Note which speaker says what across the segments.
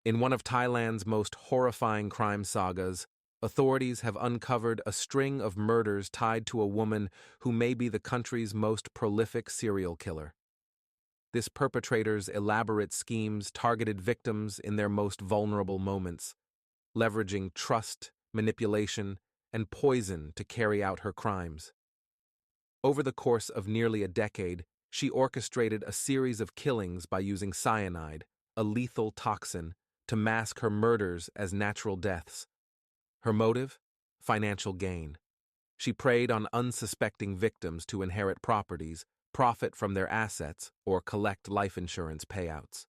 Speaker 1: In one of Thailand's most horrifying crime sagas, authorities have uncovered a string of murders tied to a woman who may be the country's most prolific serial killer. This perpetrator's elaborate schemes targeted victims in their most vulnerable moments, leveraging trust, manipulation, and poison to carry out her crimes. Over the course of nearly a decade, she orchestrated a series of killings by using cyanide, a lethal toxin, to mask her murders as natural deaths. Her motive? Financial gain. She preyed on unsuspecting victims to inherit properties, profit from their assets, or collect life insurance payouts.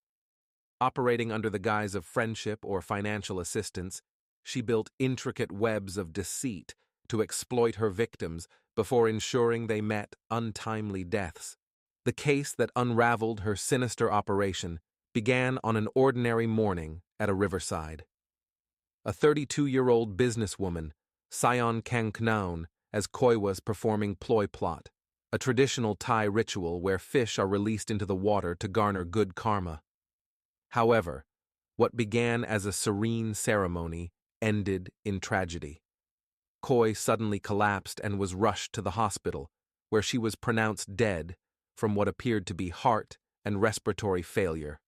Speaker 1: Operating under the guise of friendship or financial assistance, she built intricate webs of deceit to exploit her victims before ensuring they met untimely deaths. The case that unraveled her sinister operation began on an ordinary morning at a riverside. A 32-year-old businesswoman, Sion Kangknown, as Koi was performing ploy plot, a traditional Thai ritual where fish are released into the water to garner good karma. However, what began as a serene ceremony ended in tragedy. Koi suddenly collapsed and was rushed to the hospital, where she was pronounced dead from what appeared to be heart and respiratory failure.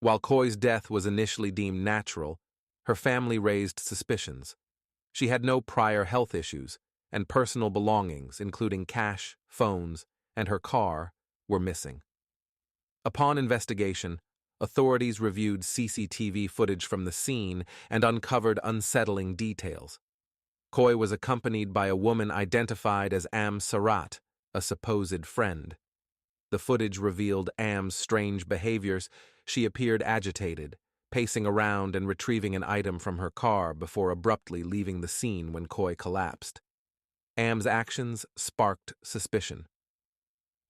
Speaker 1: While Koi's death was initially deemed natural, her family raised suspicions. She had no prior health issues, and personal belongings, including cash, phones, and her car, were missing. Upon investigation, authorities reviewed CCTV footage from the scene and uncovered unsettling details. Koi was accompanied by a woman identified as Am Sarat, a supposed friend. The footage revealed Am's strange behaviors. She appeared agitated, pacing around and retrieving an item from her car before abruptly leaving the scene when Koi collapsed. Am's actions sparked suspicion.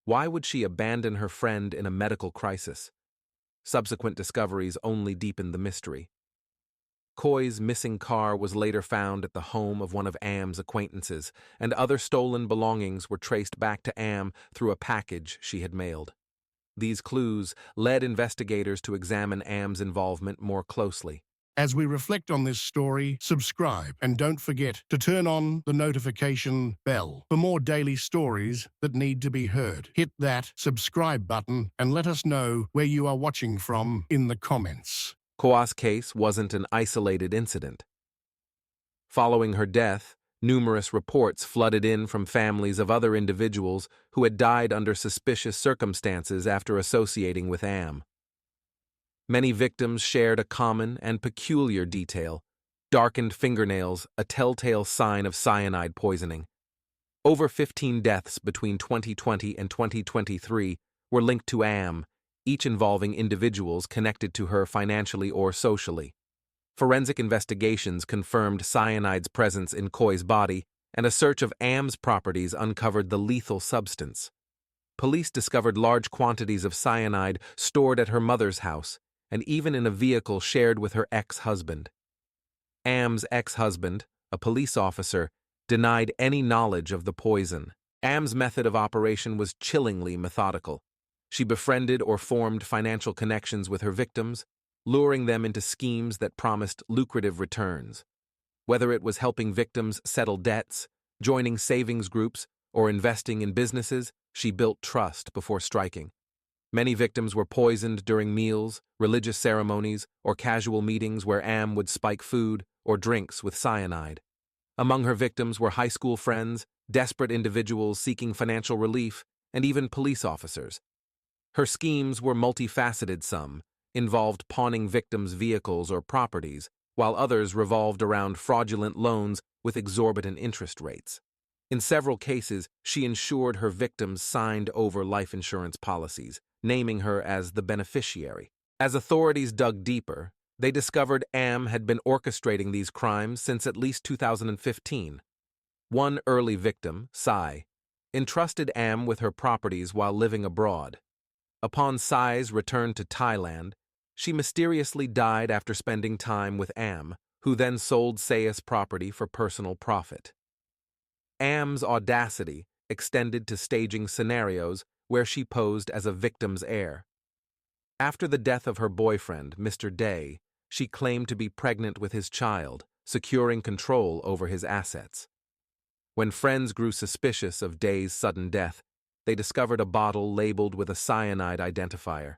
Speaker 1: Why would she abandon her friend in a medical crisis? Subsequent discoveries only deepened the mystery. Koi's missing car was later found at the home of one of Am's acquaintances, and other stolen belongings were traced back to Am through a package she had mailed. These clues led investigators to examine Am's involvement more closely.
Speaker 2: As we reflect on this story, subscribe and don't forget to turn on the notification bell for more daily stories that need to be heard. Hit that subscribe button and let us know where you are watching from in the comments.
Speaker 1: Koi's case wasn't an isolated incident. Following her death, numerous reports flooded in from families of other individuals who had died under suspicious circumstances after associating with Am. Many victims shared a common and peculiar detail: darkened fingernails, a telltale sign of cyanide poisoning. Over 15 deaths between 2020 and 2023 were linked to Am, each involving individuals connected to her financially or socially. Forensic investigations confirmed cyanide's presence in Koi's body, and a search of Am's properties uncovered the lethal substance. Police discovered large quantities of cyanide stored at her mother's house, and even in a vehicle shared with her ex-husband. Am's ex-husband, a police officer, denied any knowledge of the poison. Am's method of operation was chillingly methodical. She befriended or formed financial connections with her victims, luring them into schemes that promised lucrative returns. Whether it was helping victims settle debts, joining savings groups, or investing in businesses, she built trust before striking. Many victims were poisoned during meals, religious ceremonies, or casual meetings where Am would spike food or drinks with cyanide. Among her victims were high school friends, desperate individuals seeking financial relief, and even police officers. Her schemes were multifaceted. Some involved pawning victims' vehicles or properties, while others revolved around fraudulent loans with exorbitant interest rates. In several cases, she ensured her victims signed over life insurance policies, naming her as the beneficiary. As authorities dug deeper, they discovered Am had been orchestrating these crimes since at least 2015. One early victim, Sai, entrusted Am with her properties while living abroad. Upon Sai's return to Thailand, she mysteriously died after spending time with Am, who then sold Sai's property for personal profit. Am's audacity extended to staging scenarios where she posed as a victim's heir. After the death of her boyfriend, Mr. Day, She claimed to be pregnant with his child, securing control over his assets. When friends grew suspicious of Day's sudden death, they discovered a bottle labeled with a cyanide identifier.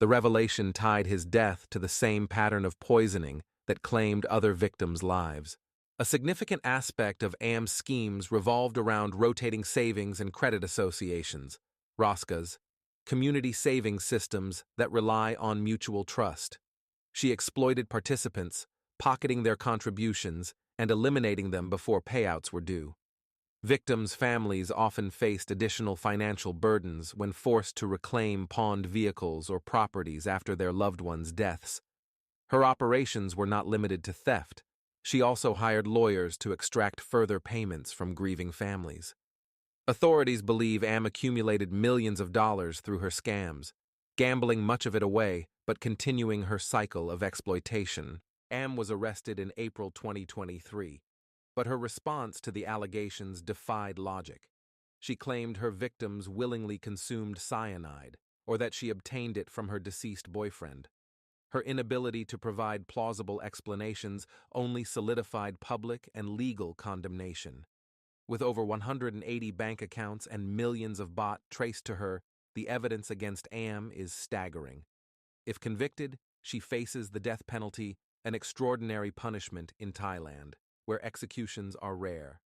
Speaker 1: The revelation tied his death to the same pattern of poisoning that claimed other victims' lives. A significant aspect of Am's schemes revolved around rotating savings and credit associations, ROSCAs, community savings systems that rely on mutual trust. She exploited participants, pocketing their contributions and eliminating them before payouts were due. Victims' families often faced additional financial burdens when forced to reclaim pawned vehicles or properties after their loved ones' deaths. Her operations were not limited to theft. She also hired lawyers to extract further payments from grieving families. Authorities believe Am accumulated millions of dollars through her scams, gambling much of it away but continuing her cycle of exploitation. Am was arrested in April 2023, but her response to the allegations defied logic. She claimed her victims willingly consumed cyanide, or that she obtained it from her deceased boyfriend. Her inability to provide plausible explanations only solidified public and legal condemnation. With over 180 bank accounts and millions of baht traced to her, the evidence against Am is staggering. If convicted, she faces the death penalty, an extraordinary punishment in Thailand, where executions are rare.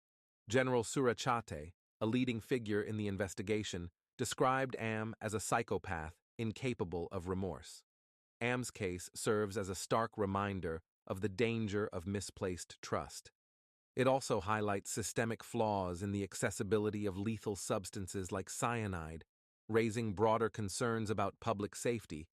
Speaker 1: General Surachate, a leading figure in the investigation, described Am as a psychopath incapable of remorse. Am's case serves as a stark reminder of the danger of misplaced trust. It also highlights systemic flaws in the accessibility of lethal substances like cyanide, raising broader concerns about public safety